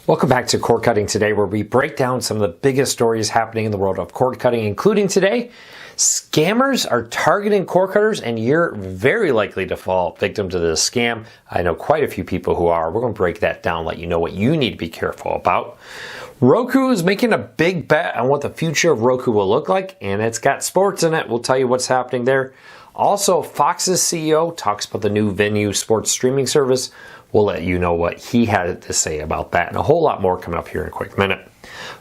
Welcome back to Cord Cutting Today, where we break down some of the biggest stories happening in the world of cord cutting, including today, scammers are targeting cord cutters and you're very likely to fall victim to this scam. I know quite a few people who are. We're going to break that down, let you know what you need to be careful about. Roku is making a big bet on what the future of Roku will look like, and it's got sports in it. We'll tell you what's happening there. Also, Fox's CEO talks about the new Venue sports streaming service. We'll let you know what he had to say about that and a whole lot more coming up here in a quick minute.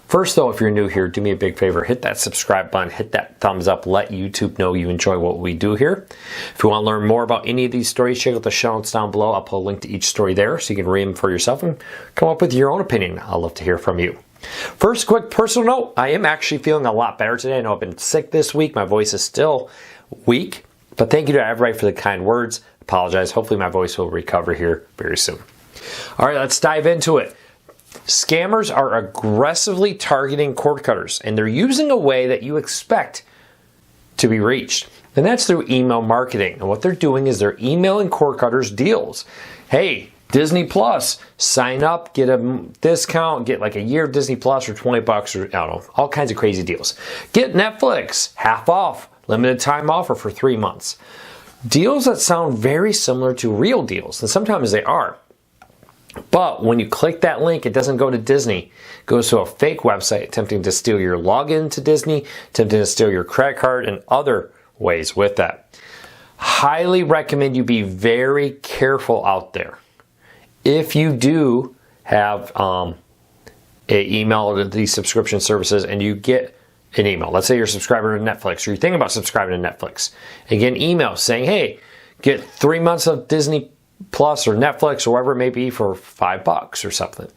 First, though, if you're new here, do me a big favor. Hit that subscribe button. Hit that thumbs up. Let YouTube know you enjoy what we do here. If you want to learn more about any of these stories, check out the show notes down below. I'll put a link to each story there so you can read them for yourself and come up with your own opinion. I'd love to hear from you. First, quick personal note. I am actually feeling a lot better today. I know I've been sick this week. My voice is still weak. But thank you to everybody for the kind words. Apologize. Hopefully my voice will recover here very soon. All right, let's dive into it. Scammers are aggressively targeting cord cutters, and they're using a way that you expect to be reached. And that's through email marketing. And what they're doing is they're emailing cord cutters deals. Hey, Disney Plus, sign up, get a discount, get like a year of Disney Plus for $20 or I don't know, all kinds of crazy deals. Get Netflix, half off, limited time offer for 3 months. Deals that sound very similar to real deals, and sometimes they are. But when you click that link, it doesn't go to Disney. It goes to a fake website attempting to steal your login to Disney, attempting to steal your credit card, and other ways with that. Highly recommend you be very careful out there. If you do have an email to these subscription services and you get an email, let's say you're a subscriber to Netflix or you're thinking about subscribing to Netflix, and get an email saying, hey, get 3 months of Disney Plus or Netflix or whatever it may be for $5 or something.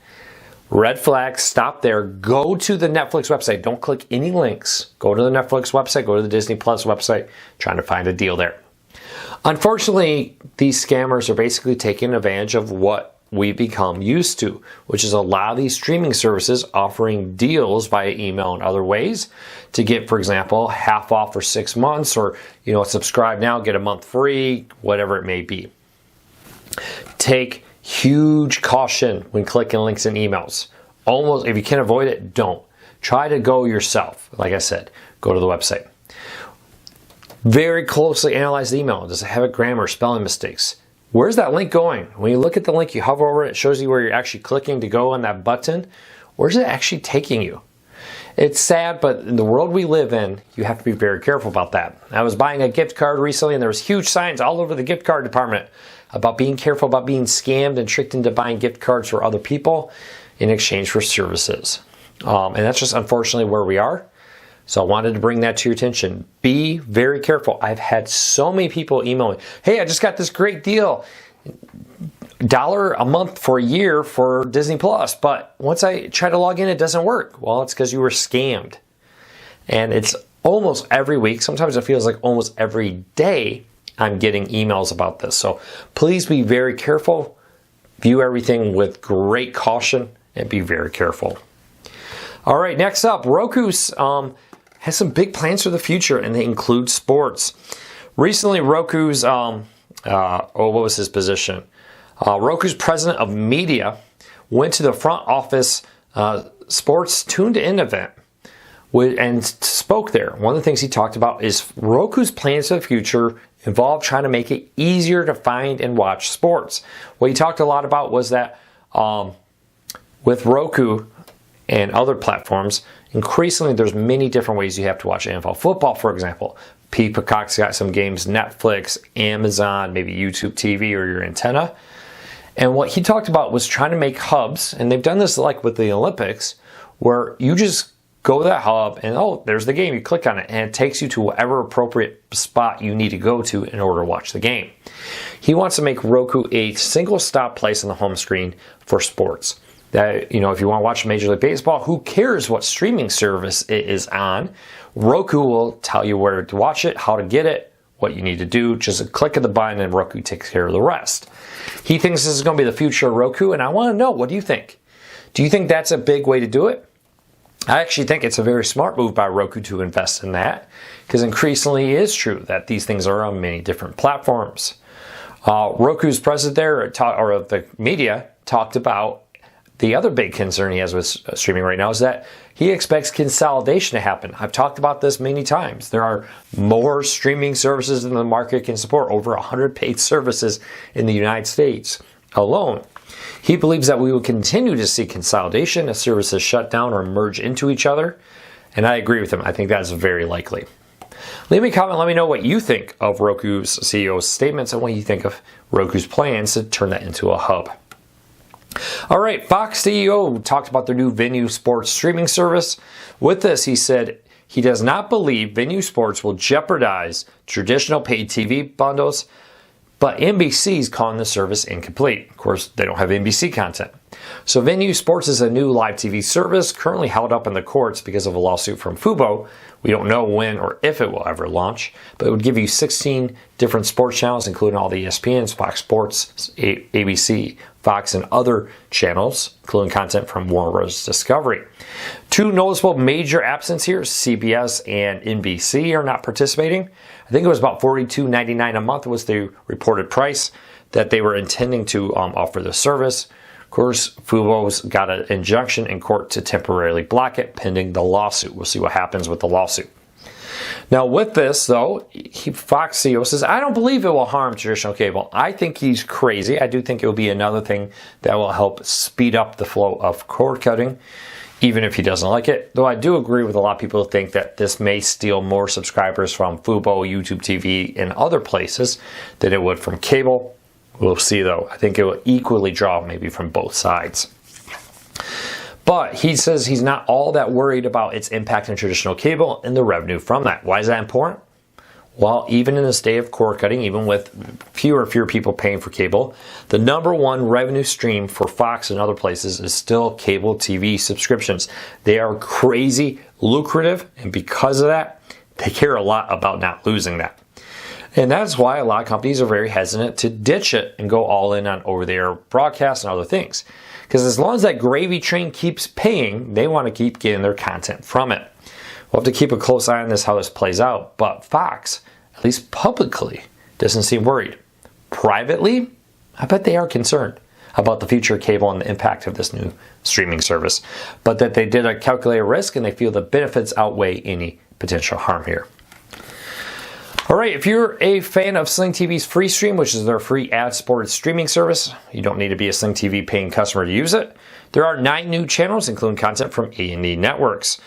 Red flag, stop there. Go to the Netflix website. Don't click any links. Go to the Netflix website, go to the Disney Plus website, trying to find a deal there. Unfortunately, these scammers are basically taking advantage of what we become used to, which is a lot of these streaming services offering deals via email and other ways to get, for example, half off for 6 months, or subscribe now, get a month free, whatever it may be. Take huge caution when clicking links and emails. Almost, if you can avoid it, don't. Try to go yourself. Like I said, go to the website. Very closely analyze the email. Does it have a grammar, spelling mistakes? Where's that link going? When you look at the link, you hover over it, it shows you where you're actually clicking to go on that button. Where's it actually taking you? It's sad, but in the world we live in, you have to be very careful about that. I was buying a gift card recently, and there was huge signs all over the gift card department about being careful about being scammed and tricked into buying gift cards for other people in exchange for services. And that's just unfortunately where we are. So I wanted to bring that to your attention. Be very careful. I've had so many people email me, hey, I just got this great deal. $1 a month for a year for Disney Plus, but once I try to log in, it doesn't work. Well, it's because you were scammed. And it's almost every week. Sometimes it feels like almost every day I'm getting emails about this. So please be very careful. View everything with great caution and be very careful. All right, next up, Roku's has some big plans for the future, and they include sports. Recently, Roku's, what was his position? Roku's president of media went to the front office sports tuned-in event and spoke there. One of the things he talked about is Roku's plans for the future involve trying to make it easier to find and watch sports. What he talked a lot about was that with Roku and other platforms, increasingly there's many different ways you have to watch NFL football, for example. Peacock's got some games, Netflix, Amazon, maybe YouTube TV or your antenna. And what he talked about was trying to make hubs, and they've done this like with the Olympics, where you just go to that hub and there's the game. You click on it and it takes you to whatever appropriate spot you need to go to in order to watch the game. He wants to make Roku a single stop place on the home screen for sports. That, if you want to watch Major League Baseball, who cares what streaming service it is on? Roku will tell you where to watch it, how to get it, what you need to do. Just a click of the button and Roku takes care of the rest. He thinks this is going to be the future of Roku, and I want to know, what do you think? Do you think that's a big way to do it? I actually think it's a very smart move by Roku to invest in that, because increasingly it is true that these things are on many different platforms. Roku's president there, or the media, talked about the other big concern he has with streaming right now is that he expects consolidation to happen. I've talked about this many times. There are more streaming services than the market can support, over 100 paid services in the United States alone. He believes that we will continue to see consolidation as services shut down or merge into each other. And I agree with him. I think that is very likely. Leave me a comment. Let me know what you think of Roku's CEO's statements and what you think of Roku's plans to turn that into a hub. All right, Fox CEO talked about their new Venue Sports streaming service. With this, he said he does not believe Venue Sports will jeopardize traditional paid TV bundles, but NBC is calling the service incomplete. Of course, they don't have NBC content. So Venue Sports is a new live TV service currently held up in the courts because of a lawsuit from Fubo. We don't know when or if it will ever launch, but it would give you 16 different sports channels, including all the ESPNs, Fox Sports, ABC, Fox, and other channels, including content from Warner Bros. Discovery. Two noticeable major absences here, CBS and NBC are not participating. I think it was about $42.99 a month was the reported price that they were intending to offer the service. Of course, Fubo's got an injunction in court to temporarily block it pending the lawsuit. We'll see what happens with the lawsuit. Now, with this, though, Fox CEO says, I don't believe it will harm traditional cable. I think he's crazy. I do think it will be another thing that will help speed up the flow of cord cutting, even if he doesn't like it. Though I do agree with a lot of people who think that this may steal more subscribers from Fubo, YouTube TV, and other places than it would from cable. We'll see, though. I think it will equally draw maybe from both sides. But he says he's not all that worried about its impact on traditional cable and the revenue from that. Why is that important? Well, even in this day of cord cutting, even with fewer and fewer people paying for cable, the number one revenue stream for Fox and other places is still cable TV subscriptions. They are crazy lucrative, and because of that, they care a lot about not losing that. And that's why a lot of companies are very hesitant to ditch it and go all in on over-the-air broadcasts and other things. Because as long as that gravy train keeps paying, they want to keep getting their content from it. We'll have to keep a close eye on this, how this plays out. But Fox, at least publicly, doesn't seem worried. Privately, I bet they are concerned about the future of cable and the impact of this new streaming service. But that they did a calculated risk and they feel the benefits outweigh any potential harm here. All right, if you're a fan of Sling TV's Free Stream, which is their free ad-supported streaming service, you don't need to be a Sling TV paying customer to use it. There are 9 new channels, including content from A&E Networks.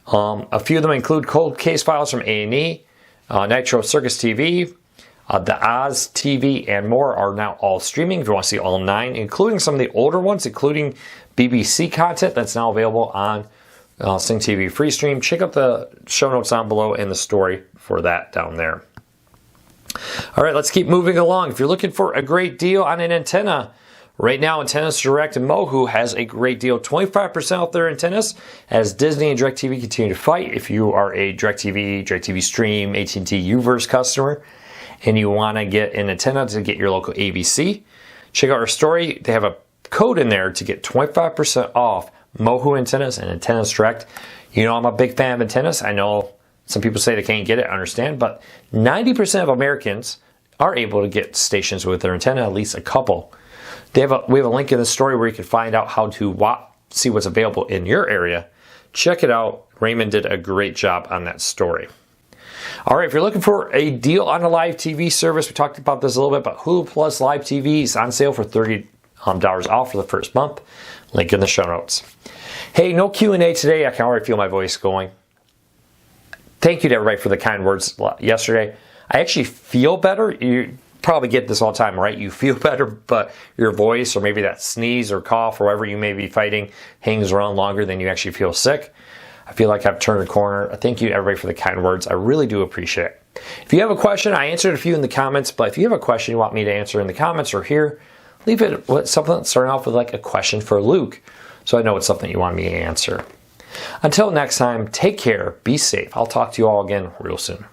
A few of them include Cold Case Files from A&E, Nitro Circus TV, the Oz TV, and more are now all streaming. If you want to see all 9, including some of the older ones, including BBC content that's now available on Sling TV Free Stream. Check out the show notes down below and the story for that down there. All right, let's keep moving along. If you're looking for a great deal on an antenna, right now Antennas Direct and Mohu has a great deal, 25% off their antennas as Disney and DirecTV continue to fight. If you are a DirecTV Stream, AT&T Uverse customer, and you want to get an antenna to get your local ABC, check out our story. They have a code in there to get 25% off Mohu antennas and Antennas Direct. You know I'm a big fan of antennas. I know some people say they can't get it, I understand, but 90% of Americans are able to get stations with their antenna, at least a couple. We have a link in the story where you can find out how to see what's available in your area. Check it out. Raymond did a great job on that story. All right, if you're looking for a deal on a live TV service, we talked about this a little bit, but Hulu Plus Live TV is on sale for $30 off for the first month. Link in the show notes. Hey, no Q&A today. I can already feel my voice going. Thank you to everybody for the kind words yesterday. I actually feel better. You probably get this all the time, right? You feel better, but your voice or maybe that sneeze or cough or whatever you may be fighting hangs around longer than you actually feel sick. I feel like I've turned a corner. Thank you to everybody for the kind words. I really do appreciate it. If you have a question, I answered a few in the comments, but if you have a question you want me to answer in the comments or here, leave it with something starting off with like a question for Luke so I know it's something you want me to answer. Until next time, take care, be safe. I'll talk to you all again real soon.